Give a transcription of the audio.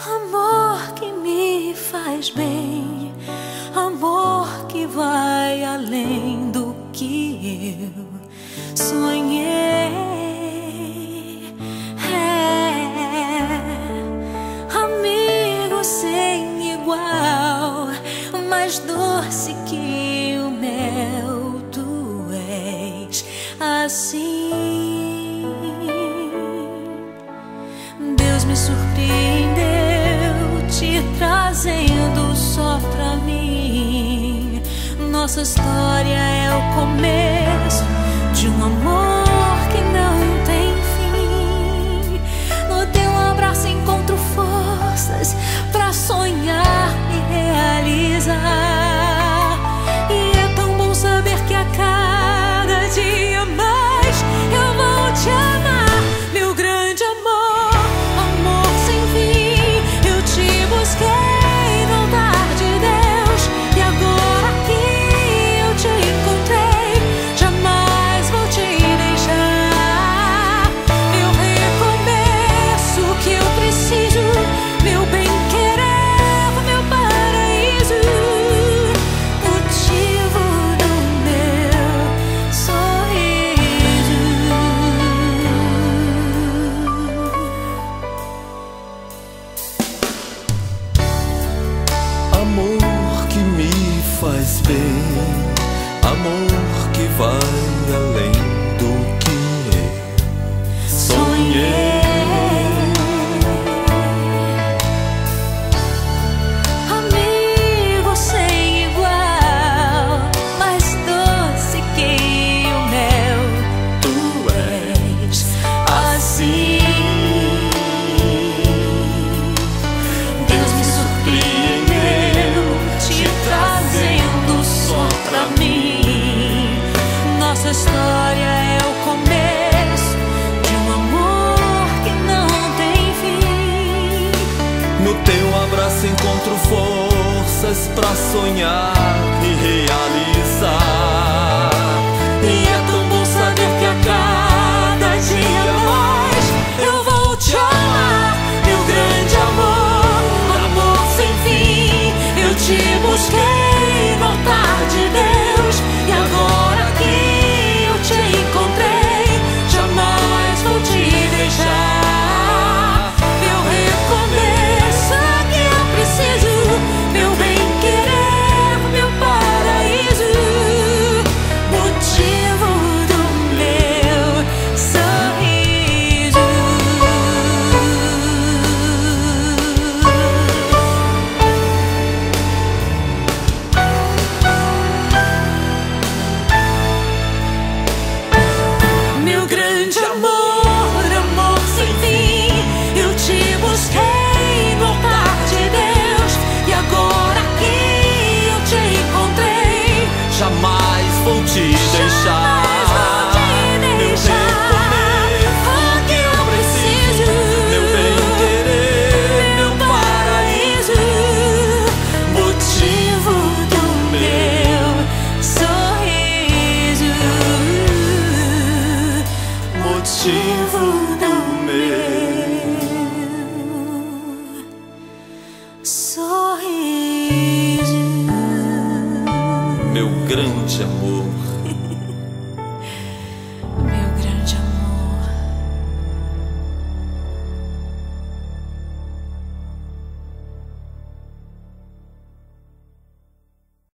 Amor que me faz bem, amor que vai além do que eu sonhei. Amigo sem igual, mais doce que o mel, tu és assim. Deus me surpreendeu te trazendo só pra mim. Nossa história é o começo de um amor que não tem fim. No teu abraço encontro forças pra sonhar e realizar. E é tão bom saber que a cada dia mais eu vou te amar, meu grande amor, amor sem fim. Eu te busquei no altar de Deus e agora que eu te encontrei, jamais vou te deixar. Eu recomeço o que eu preciso, meu bem-querer, meu paraíso, motivo do meu sorriso. Amor que me faz bem, amor que vai além do que eu sonhei. Amigo sem igual, mais doce que o mel, tu és assim. Deus me surpreendeu te trazendo só pra mim. Nossa história é o começo de um amor que não tem fim. No teu abraço encontro forças pra sonhar e realizar. E é tão bom saber que a cada dia mais Eu vou te amar, meu grande amor, amor sem fim. Eu te busquei no altar de Deus e agora que eu te encontrei, jamais vou te deixar. Eu recomeço o que eu preciso, meu bem-querer, meu paraíso, motivo do meu sorriso. Meu grande amor, amor sem fim. Eu te busquei no altar de Deus e agora que eu te encontrei, jamais vou te deixar. Meu recomeço, o que eu preciso, meu bem-querer, meu paraíso, motivo do meu sorriso, motivo do sorriso. meu grande amor.